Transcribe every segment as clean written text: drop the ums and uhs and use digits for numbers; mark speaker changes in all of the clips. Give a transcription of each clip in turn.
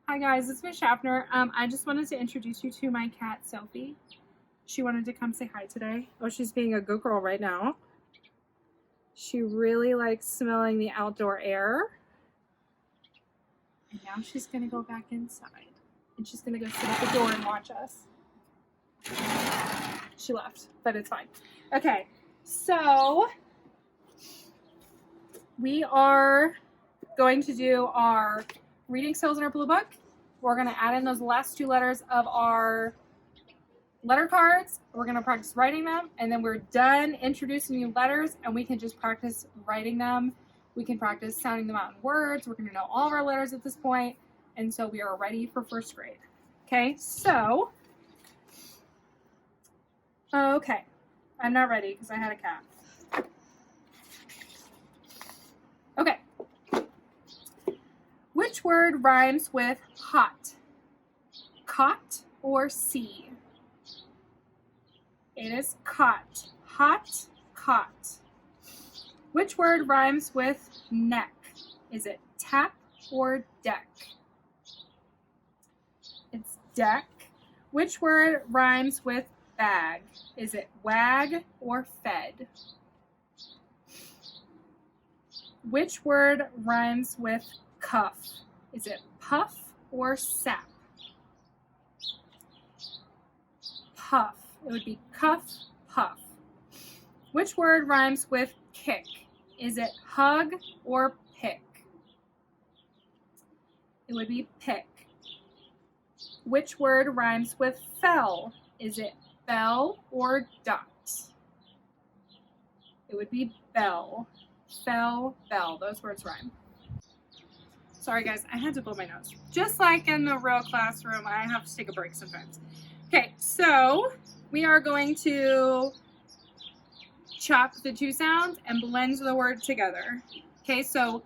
Speaker 1: Hi guys, it's Miss Schaffner. I just wanted to introduce you to my cat, Sophie. She wanted to come say hi today. Oh, she's being a good girl right now. She really likes smelling the outdoor air. And now she's gonna go back inside. And she's gonna go sit at the door and watch us. She left, but it's fine. Okay, so we are going to do our reading skills in our blue book. We're going to add in those last two letters of our letter cards. We're going to practice writing them, and then we're done introducing new letters, and we can just practice writing them. We can practice sounding them out in words. We're going to know all of our letters at this point, and so we are ready for first grade. Okay, so, okay, I'm not ready because I had a cat. Okay. Which word rhymes with hot? Cot or see? It is cot. Hot, cot. Which word rhymes with neck? Is it tap or deck? It's deck. Which word rhymes with bag? Is it wag or fed? Which word rhymes with cuff? Is it puff or sap? Puff. It would be cuff, puff. Which word rhymes with kick? Is it hug or pick? It would be pick. Which word rhymes with fell? Is it bell or dot? It would be bell. Fell, bell. Those words rhyme. Sorry guys, I had to blow my nose. Just like in the real classroom, I have to take a break sometimes. Okay, so we are going to chop the two sounds and blend the word together. Okay, so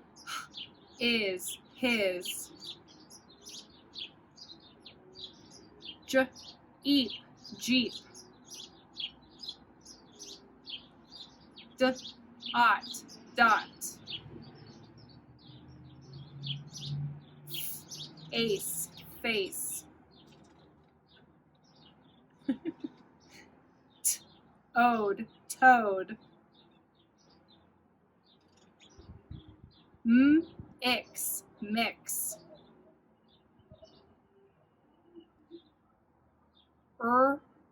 Speaker 1: is, his, eep, jeep, ot, dot, ace, face, ode, toad, ix, mix,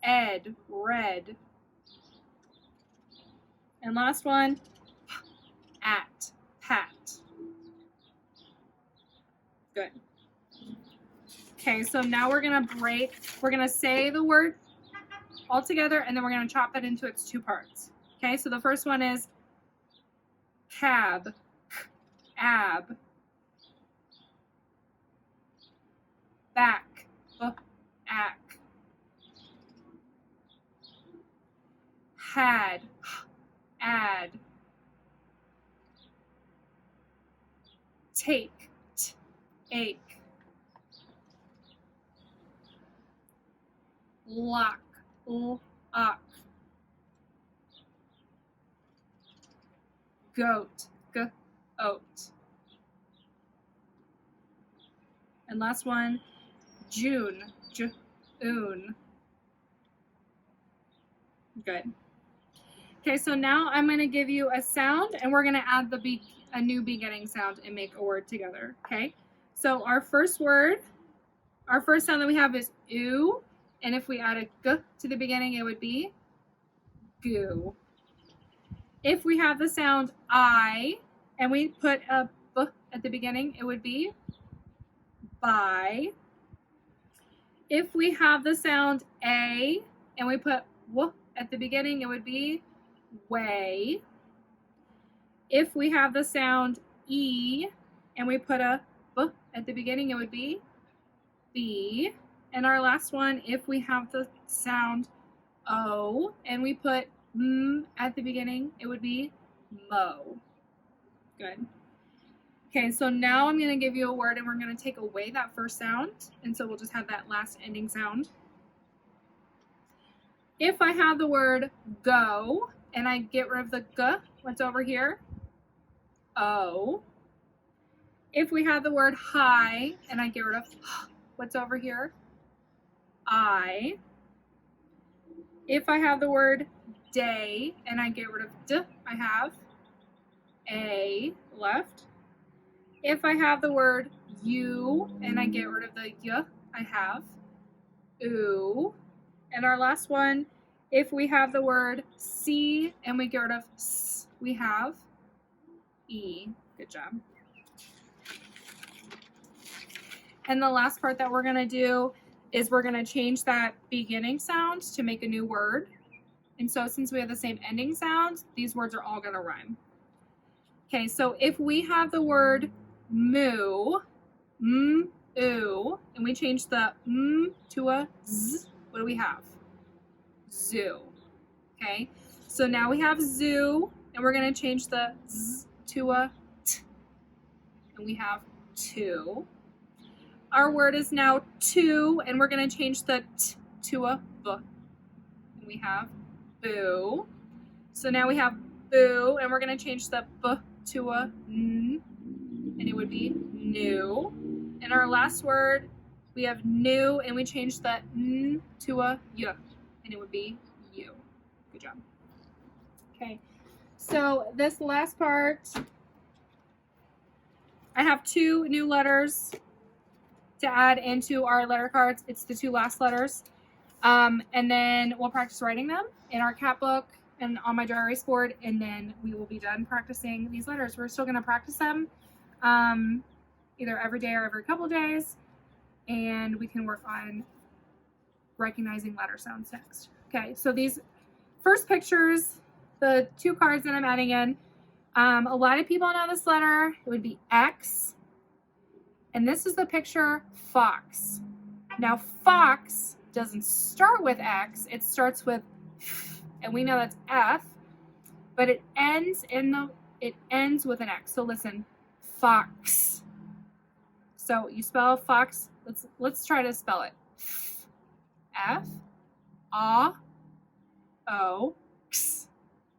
Speaker 1: ed, red, and last one, at, pat. Good. Okay, so now we're gonna say the word all together, and then we're gonna chop it into its two parts. Okay, so the first one is cab, ab, back, ack, had, add, take, ache, lock, lock, goat, oat. And last one, June, June. Good. Okay, so now I'm going to give you a sound, and we're going to add a new beginning sound and make a word together. Okay, so our first sound that we have is oo, and if we add a g to the beginning, it would be goo. If we have the sound I, and we put a b at the beginning, it would be by. If we have the sound a, and we put w at the beginning, it would be way. If we have the sound e, and we put a b at the beginning, it would be be. And our last one, if we have the sound o, and we put m at the beginning, it would be mo. Good. Okay, so now I'm going to give you a word, and we're going to take away that first sound, and so we'll just have that last ending sound. If I have the word go, and I get rid of the g, what's over here? O. If we have the word high and I get rid of what's over here, I. If I have the word day and I get rid of d, I have a left. If I have the word you and I get rid of the y, I have oo. And our last one, if we have the word see and we get rid of s, we have e. Good job. And the last part that we're going to do is we're going to change that beginning sound to make a new word. And so since we have the same ending sounds, these words are all going to rhyme. Okay, so if we have the word moo, ooh, and we change the to a z, what do we have? Zoo. Okay, so now we have zoo, and we're going to change the z to a t, and we have two. Our word is now two, and we're going to change the t to a b, and we have boo. So now we have boo, and we're going to change the b to a n, and it would be new. And our last word, we have new, and we change the n to a y, and it would be you. Good job. Okay, so this last part, I have two new letters to add into our letter cards. It's the two last letters. And then we'll practice writing them in our cat book and on my dry erase board, and then we will be done practicing these letters. We're still going to practice them either every day or every couple days, and we can work on recognizing letter sounds next. Okay, so these first pictures, the two cards that I'm adding in, a lot of people know this letter. It would be X, and this is the picture fox. Now fox doesn't start with X, it starts with F, and we know that's F, but it ends with an X. So listen, fox. So you spell fox. Let's try to spell it. F A O X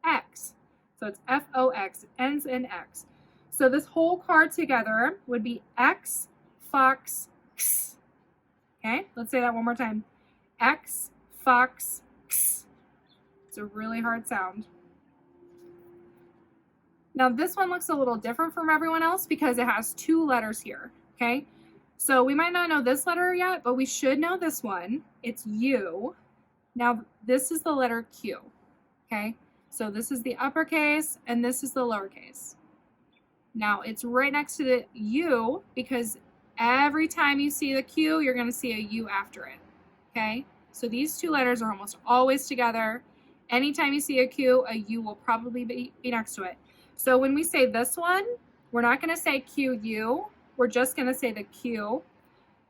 Speaker 1: X. So it's F-O-X. It ends in X. So this whole card together would be X fox X. Okay, let's say that one more time. X fox X. It's a really hard sound. Now this one looks a little different from everyone else because it has two letters here. Okay, so we might not know this letter yet, but we should know this one. It's U. Now this is the letter Q. Okay, so this is the uppercase and this is the lowercase. Now it's right next to the U because every time you see the Q, you're going to see a U after it. Okay, so these two letters are almost always together. Anytime you see a Q, a U will probably be next to it. So when we say this one, we're not going to say Q-U. We're just going to say the Q.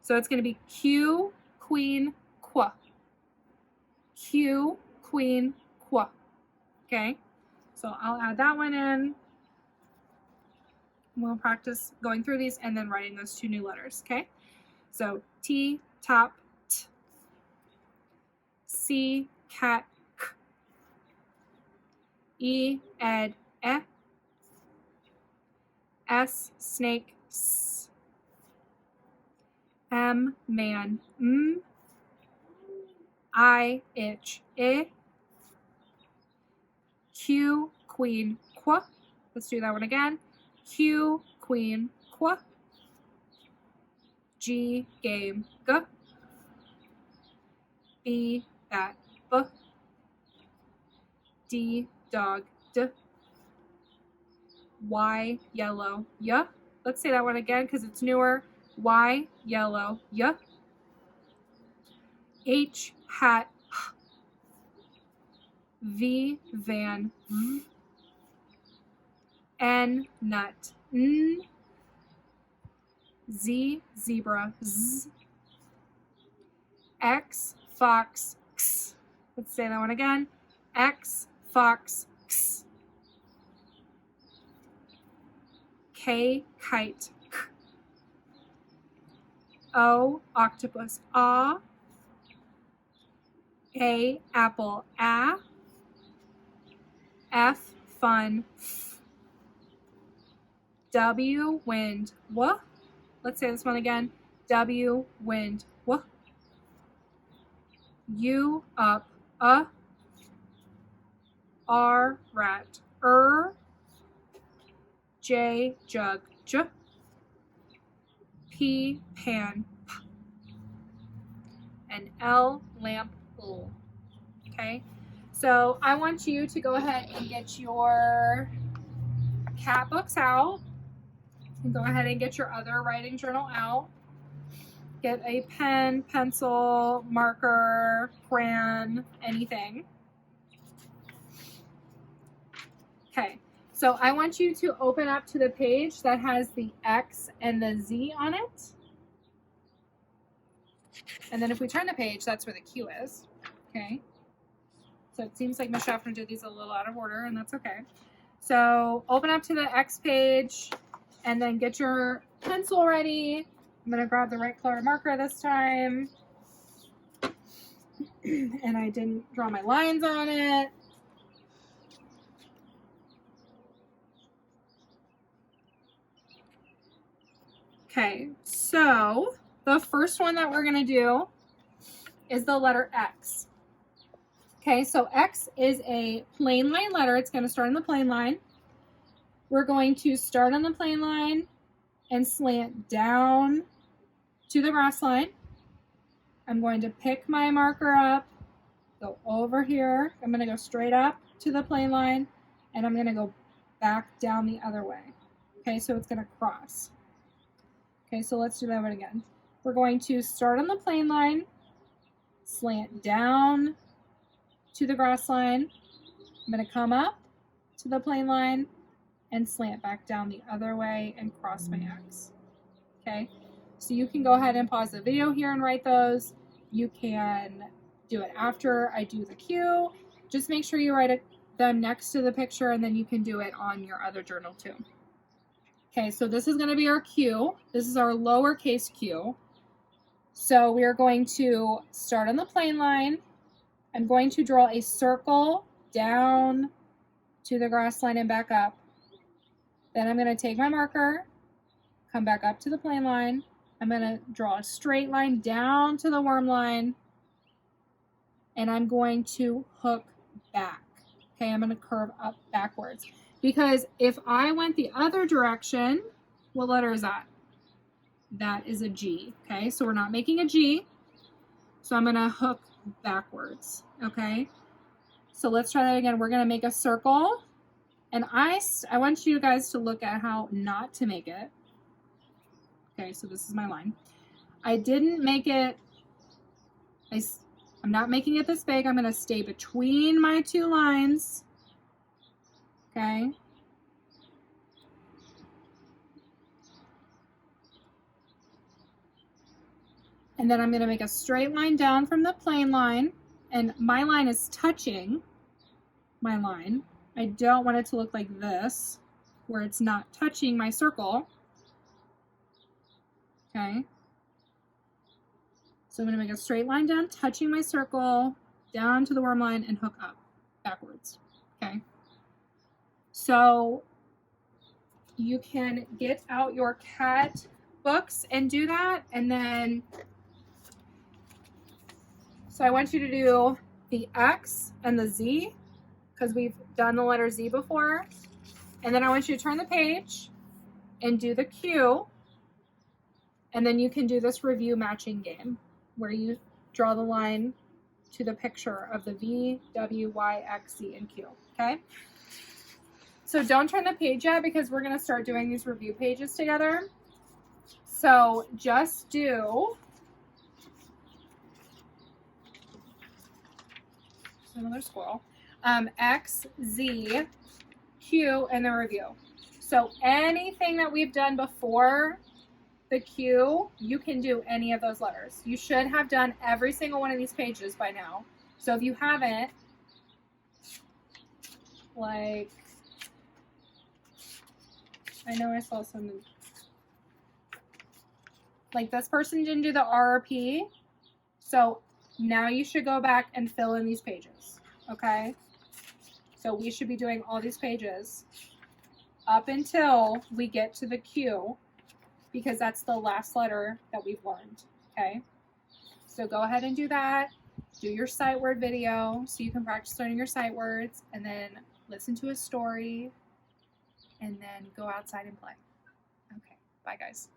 Speaker 1: So it's going to be Q, queen, qu. Q, queen, qu. Okay, so I'll add that one in. We'll practice going through these and then writing those two new letters, okay? So T, top, T. C, cat, K. E, ed, E. S, snake, S. M, man, M. I, itch, I. Q, queen, Qu. Let's do that one again. Q, queen, Qu. G, game, G. B, bat, B. D, dog, D. Y, yellow, Y. Let's say that one again because it's newer. Y, yellow, Y. H, hat, H. V, van, V. N, nut, N. Z, zebra, Z. X, fox, X. Let's say that one again. X, fox, X. K, kite, K. O, octopus, A. A, apple, A. F, fun, F. W, wind, W. Let's say this one again. W, wind, W. U, up, R, rat, J, jug, J. P, pan, P. And L, lamp, L. Okay? So I want you to go ahead and get your cat books out. And go ahead and get your other writing journal out. Get a pen, pencil, marker, crayon, anything. Okay, so I want you to open up to the page that has the X and the Z on it. And then if we turn the page, that's where the Q is. Okay. So it seems like Ms. Schaffner did these a little out of order, and that's okay. So open up to the X page, and then get your pencil ready. I'm going to grab the right color marker this time. And I didn't draw my lines on it. Okay, so the first one that we're going to do is the letter X. Okay, so X is a plain line letter. It's going to start on the plain line. We're going to start on the plain line and slant down to the grass line. I'm going to pick my marker up, go over here. I'm going to go straight up to the plain line, and I'm going to go back down the other way. Okay, so it's going to cross. Okay, so let's do that one again. We're going to start on the plain line, slant down to the grass line. I'm going to come up to the plain line and slant back down the other way and cross my X. Okay, so you can go ahead and pause the video here and write those. You can do it after I do the Q. Just make sure you write them next to the picture, and then you can do it on your other journal too. Okay, so this is going to be our Q. This is our lowercase q. So we are going to start on the plain line. I'm going to draw a circle down to the grass line and back up. Then I'm going to take my marker, come back up to the plain line. I'm going to draw a straight line down to the worm line, and I'm going to hook back. Okay, I'm going to curve up backwards. Because if I went the other direction, what letter is that? That is a G. Okay, so we're not making a G. So I'm going to hook backwards. Okay, so let's try that again. We're going to make a circle. And I want you guys to look at how not to make it. Okay, so this is my line. I didn't make it, I'm not making it this big. I'm going to stay between my two lines. Okay. And then I'm going to make a straight line down from the plain line. And my line is touching my line. I don't want it to look like this, where it's not touching my circle. Okay. So I'm going to make a straight line down, touching my circle, down to the worm line, and hook up backwards. Okay. So you can get out your cat books and do that. And then, so I want you to do the X and the Z, because we've done the letter Z before. And then I want you to turn the page and do the Q. And then you can do this review matching game where you draw the line to the picture of the V, W, Y, X, Z, and Q. Okay? So don't turn the page yet, because we're going to start doing these review pages together. So just do another squirrel. X, Z, Q, and the review. So anything that we've done before the Q, you can do any of those letters. You should have done every single one of these pages by now. So if you haven't, like, I know I saw some, like this person didn't do the R or P. So now you should go back and fill in these pages. Okay? So we should be doing all these pages up until we get to the Q, because that's the last letter that we've learned, okay? So go ahead and do that. Do your sight word video so you can practice learning your sight words, and then listen to a story, and then go outside and play. Okay, bye guys.